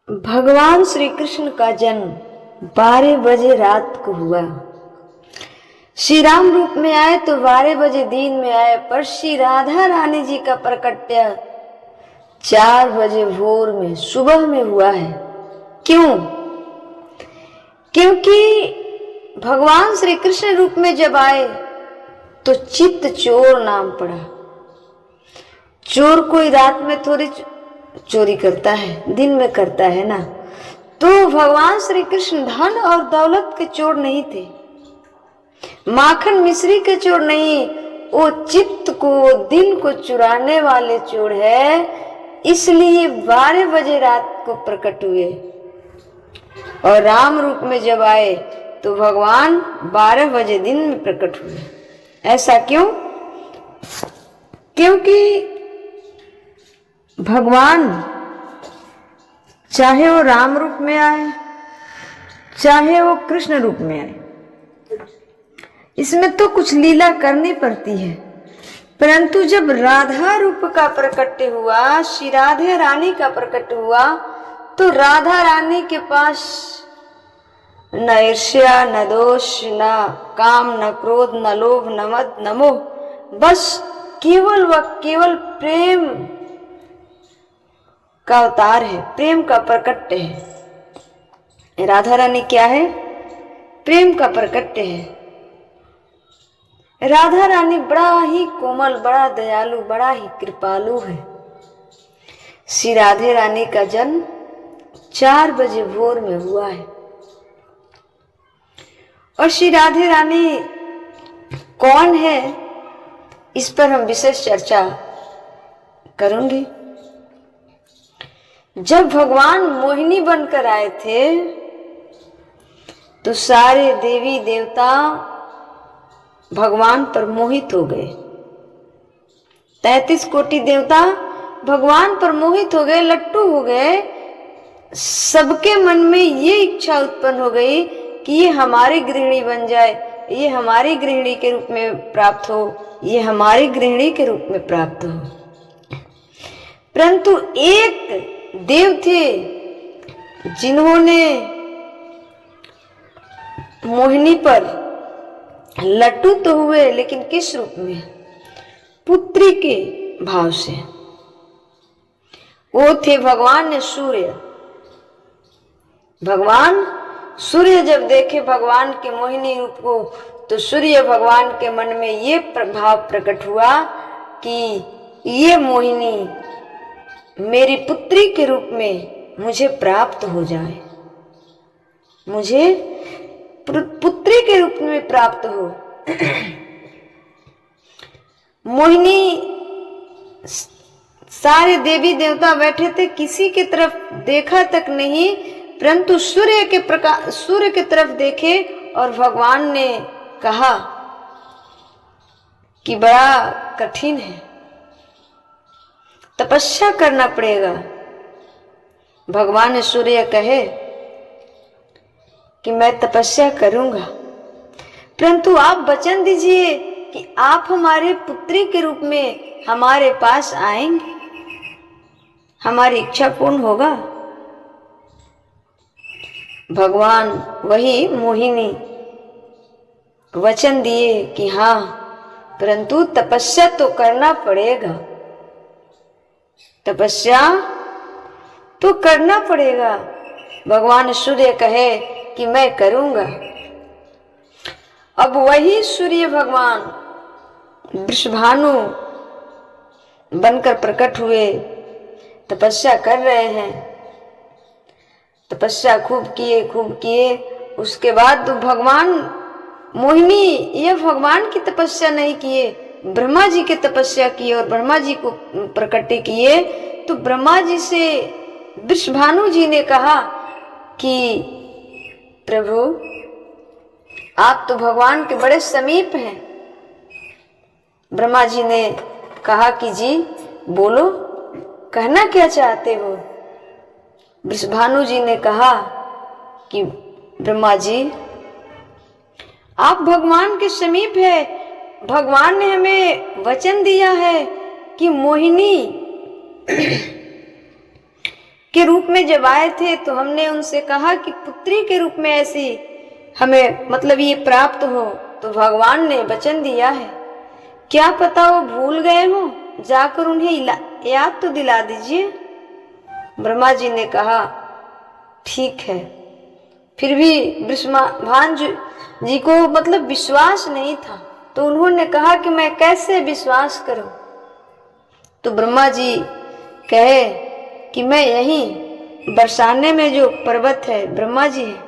भगवान श्री कृष्ण का जन्म 12 बजे रात को हुआ। श्री राम रूप में आए तो 12 बजे दिन में आए, पर श्री राधा रानी जी का प्रकट्य 4 बजे भोर में सुबह में हुआ है। क्यों? क्योंकि भगवान श्री कृष्ण रूप में जब आए तो चित्त चोर नाम पड़ा। चोर कोई रात में थोड़ी चोरी करता है, दिन में करता है ना। तो भगवान श्री कृष्ण धन और दौलत के चोर नहीं थे, माखन मिश्री के चोर नहीं, वो चित्त को दिल को चुराने वाले चोर है। इसलिए 12 बजे रात को प्रकट हुए और राम रूप में जब आए तो भगवान 12 बजे दिन में प्रकट हुए। ऐसा क्यों? क्योंकि भगवान चाहे वो राम रूप में आए चाहे वो कृष्ण रूप में आए, इसमें तो कुछ लीला करनी पड़ती है। परंतु जब राधा रूप का प्रकट हुआ, श्री राधे रानी का प्रकट हुआ, तो राधा रानी के पास न ईर्ष्या, न दोष, न काम, न क्रोध, न लोभ, न मद, न मोह, बस केवल व केवल प्रेम का अवतार है, प्रेम का प्रकट है। राधा रानी क्या है? प्रेम का प्रकट है। राधा रानी बड़ा ही कोमल, बड़ा दयालु, बड़ा ही कृपालु है। श्री राधे रानी का जन्म 4 बजे भोर में हुआ है। और श्री राधे रानी कौन है, इस पर हम विशेष चर्चा करूंगी। जब भगवान मोहिनी बनकर आए थे तो सारे देवी देवता भगवान पर मोहित हो गए। 33 कोटि देवता भगवान पर मोहित हो गए, लट्टू हो गए। सबके मन में ये इच्छा उत्पन्न हो गई कि ये हमारी गृहिणी बन जाए, ये हमारी गृहिणी के रूप में प्राप्त हो, ये हमारी गृहिणी के रूप में प्राप्त हो। परंतु एक देव थे जिन्होंने मोहिनी पर लट्टू तो हुए, लेकिन किस रूप में? पुत्री के भाव से। वो थे भगवान ने सूर्य। भगवान सूर्य जब देखे भगवान के मोहिनी रूप को, तो सूर्य भगवान के मन में ये भाव प्रकट हुआ कि ये मोहिनी मेरी पुत्री के रूप में मुझे प्राप्त हो जाए, मुझे पुत्री के रूप में प्राप्त हो। मोहिनी, सारे देवी देवता बैठे थे, किसी की तरफ देखा तक नहीं, परंतु सूर्य के तरफ देखे और भगवान ने कहा कि बड़ा कठिन है, तपस्या करना पड़ेगा। भगवान सूर्य कहे कि मैं तपस्या करूंगा, परंतु आप वचन दीजिए कि आप हमारे पुत्री के रूप में हमारे पास आएंगे, हमारी इच्छा पूर्ण होगा। भगवान वही मोहिनी वचन दिए कि हाँ, परंतु तपस्या तो करना पड़ेगा, तपस्या तो करना पड़ेगा। भगवान सूर्य कहे कि मैं करूंगा। अब वही सूर्य भगवान वृषभानु बनकर प्रकट हुए, तपस्या कर रहे हैं। तपस्या खूब किए। उसके बाद तो भगवान मोहिनी ये भगवान की तपस्या नहीं किए, ब्रह्मा जी की तपस्या की और ब्रह्मा जी को प्रकट किए। तो ब्रह्मा जी से वृषभानु जी ने कहा कि प्रभु, आप तो भगवान के बड़े समीप हैं। ब्रह्मा जी ने कहा कि जी बोलो, कहना क्या चाहते हो? वृषभानु जी ने कहा कि ब्रह्मा जी, आप भगवान के समीप है, भगवान ने हमें वचन दिया है कि मोहिनी के रूप में जब आए थे तो हमने उनसे कहा कि पुत्री के रूप में ऐसी हमें मतलब ये प्राप्त हो, तो भगवान ने वचन दिया है, क्या पता वो भूल गए हो, जाकर उन्हें याद तो दिला दीजिए। ब्रह्मा जी ने कहा ठीक है। फिर भी वृषभानु जी को मतलब विश्वास नहीं था, तो उन्होंने कहा कि मैं कैसे विश्वास करूं। तो ब्रह्मा जी कहे कि मैं यहीं बरसाने में जो पर्वत है, ब्रह्मा जी है,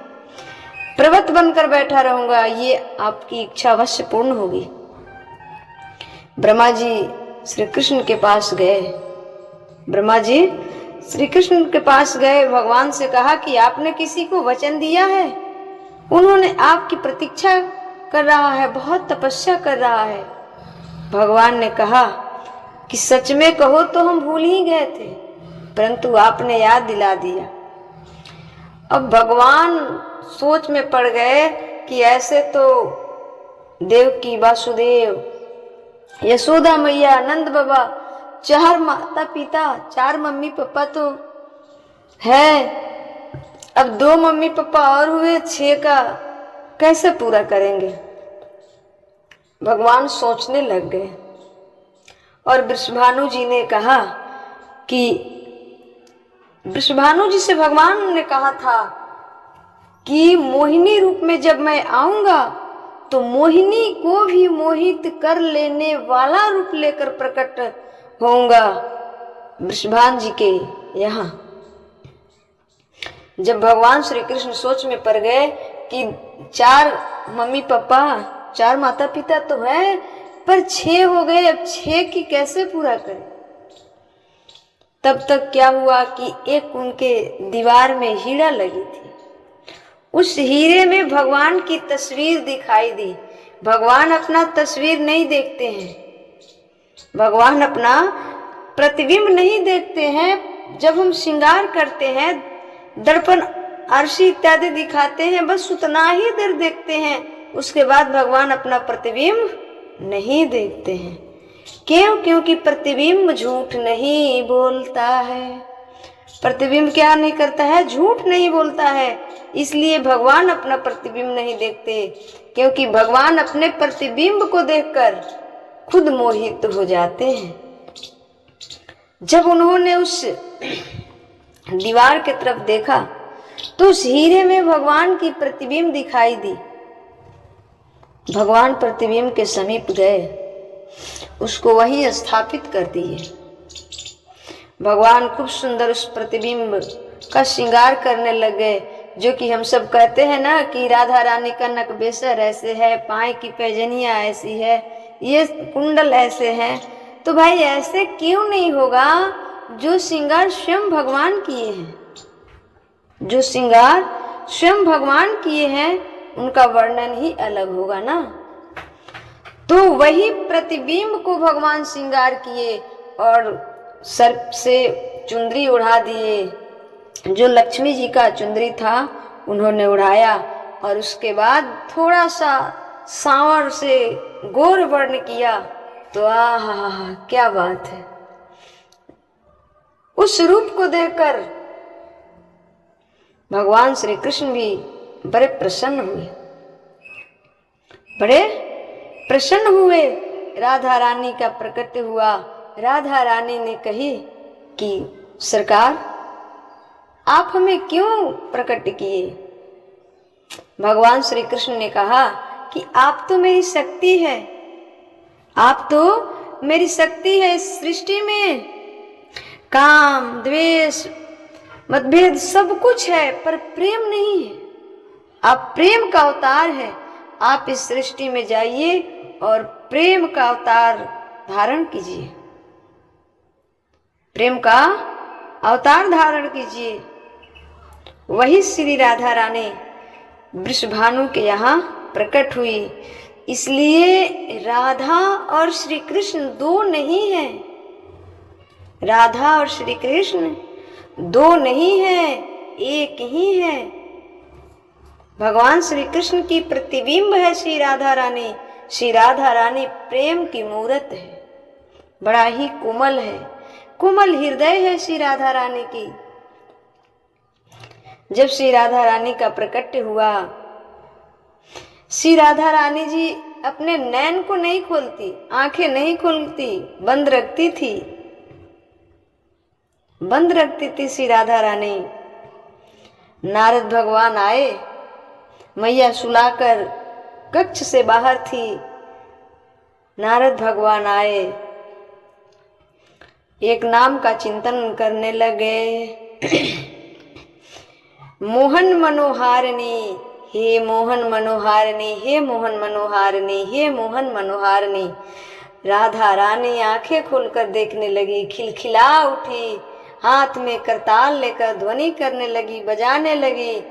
पर्वत बनकर बैठा रहूंगा, ये आपकी इच्छा अवश्य पूर्ण होगी। ब्रह्मा जी श्री कृष्ण के पास गए। ब्रह्मा जी श्री कृष्ण के पास गए, भगवान से कहा कि आपने किसी को वचन दिया है, उन्होंने आपकी प्रतीक्षा कर रहा है, बहुत तपस्या कर रहा है। भगवान ने कहा कि सच में कहो तो हम भूल ही गए थे, परंतु आपने याद दिला दिया। अब भगवान सोच में पड़ गए कि ऐसे तो देवकी, वासुदेव, यशोदा मैया, नंद बाबा, 4 माता पिता, 4 मम्मी पापा तो है, अब 2 मम्मी पापा और हुए, 6 का कैसे पूरा करेंगे। भगवान सोचने लग गए और वृषभानु जी ने कहा कि वृषभानु जी से भगवान ने कहा था कि मोहिनी रूप में जब मैं आऊंगा तो मोहिनी को भी मोहित कर लेने वाला रूप लेकर प्रकट होऊंगा वृषभानु जी के यहाँ। जब भगवान श्री कृष्ण सोच में पड़ गए कि 4 मम्मी पापा, 4 माता पिता तो है, पर 6 हो गए, अब 6 की कैसे पूरा करें। तब तक क्या हुआ कि एक उनके दीवार में हीरा लगी थी, उस हीरे में भगवान की तस्वीर दिखाई दी। भगवान अपना तस्वीर नहीं देखते हैं, भगवान अपना प्रतिबिंब नहीं देखते हैं। जब हम श्रृंगार करते हैं, दर्पण, आरसी इत्यादि दिखाते हैं, बस उतना ही देर देखते हैं, उसके बाद भगवान अपना प्रतिबिंब नहीं देखते हैं। क्यों? क्योंकि प्रतिबिंब झूठ नहीं बोलता है। प्रतिबिंब क्या नहीं करता है? झूठ नहीं बोलता है। इसलिए भगवान अपना प्रतिबिंब नहीं देखते, क्योंकि भगवान अपने प्रतिबिंब को देखकर खुद मोहित हो जाते हैं। जब उन्होंने उस दीवार की तरफ देखा तो उस हीरे में भगवान की प्रतिबिंब दिखाई दी। भगवान प्रतिबिंब के समीप गए, उसको वहीं स्थापित कर दिए। भगवान खूब सुंदर उस प्रतिबिंब का श्रृंगार करने लगे, जो कि हम सब कहते हैं ना कि राधा रानी का नकबेसर ऐसे है, पाए की पैजनिया ऐसी है, ये कुंडल ऐसे हैं। तो भाई ऐसे क्यों नहीं होगा? जो श्रृंगार स्वयं भगवान किए हैं, जो श्रृंगार स्वयं भगवान किए हैं, उनका वर्णन ही अलग होगा ना। तो वही प्रतिबिंब को भगवान श्रृंगार किए और सर्प से चुंदरी उड़ा दिए। जो लक्ष्मी जी का चुंदरी था उन्होंने उड़ाया, और उसके बाद थोड़ा सा सांवर से गोर वर्ण किया, तो आहा क्या बात है। उस रूप को देखकर भगवान श्री कृष्ण भी बड़े प्रसन्न हुए, बड़े प्रसन्न हुए। राधा रानी का प्रकट हुआ। राधा रानी ने कही कि सरकार, आप हमें क्यों प्रकट किए? भगवान श्री कृष्ण ने कहा कि आप तो मेरी शक्ति है, आप तो मेरी शक्ति है। इस सृष्टि में काम, द्वेष, मतभेद सब कुछ है, पर प्रेम नहीं है। आप प्रेम का अवतार है। आप इस सृष्टि में जाइए और प्रेम का अवतार धारण कीजिए, प्रेम का अवतार धारण कीजिए। वही श्री राधा रानी वृषभानु के यहाँ प्रकट हुई। इसलिए राधा और श्री कृष्ण 2 नहीं है, राधा और श्री कृष्ण 2 नहीं है, एक ही है। भगवान श्री कृष्ण की प्रतिबिंब है श्री राधा रानी। श्री राधा रानी प्रेम की मूर्त है, बड़ा ही कोमल है, कोमल हृदय है श्री राधा रानी की। जब श्री राधा रानी का प्रकट हुआ, श्री राधा रानी जी अपने नैन को नहीं खोलती, आंखें नहीं खोलती, बंद रखती थी, बंद रखती थी श्री राधा रानी। नारद भगवान आए, मैया सुलाकर कक्ष से बाहर थी। नारद भगवान आए, एक नाम का चिंतन करने लगे। मोहन मनोहारिणी, हे मोहन मनोहारिणी, हे मोहन मनोहारिणी, हे मोहन मनोहारिणी। राधा रानी आंखें खोलकर देखने लगी, खिलखिला उठी, हाथ में करताल लेकर ध्वनि करने लगी, बजाने लगी।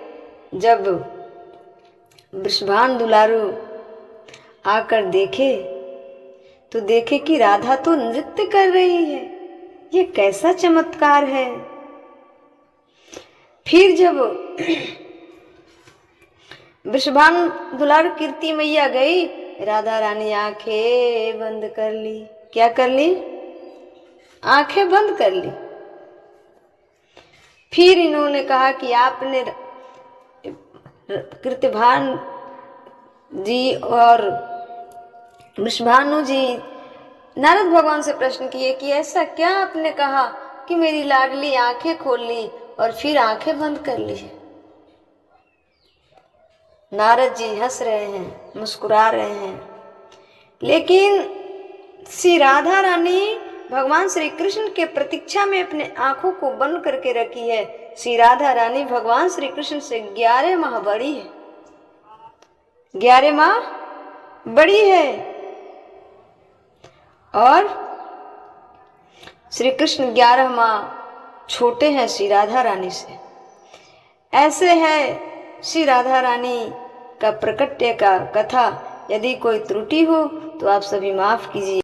जब वृषभान दुलारू आकर देखे तो देखे कि राधा तो नृत्य कर रही है, ये कैसा चमत्कार है। फिर जब वृषभान दुलारू कीर्ति मैया गई, राधा रानी आंखें बंद कर ली। क्या कर ली? आंखें बंद कर ली। फिर इन्होंने कहा कि आपने कीर्तिभान जी और वृषभानु जी नारद भगवान से प्रश्न किए कि ऐसा क्या आपने कहा कि मेरी लाडली आंखें खोल ली और फिर आंखें बंद कर ली। नारद जी हंस रहे हैं, मुस्कुरा रहे हैं, लेकिन श्री राधा रानी भगवान श्री कृष्ण के प्रतीक्षा में अपने आंखों को बंद करके रखी है। श्री राधा रानी भगवान श्री कृष्ण से 11 माह बड़ी है, 11 माह बड़ी है, और श्री कृष्ण 11 माह छोटे हैं श्री राधा रानी से। ऐसे है श्री राधा रानी का प्रकट्य का कथा। यदि कोई त्रुटि हो तो आप सभी माफ कीजिए।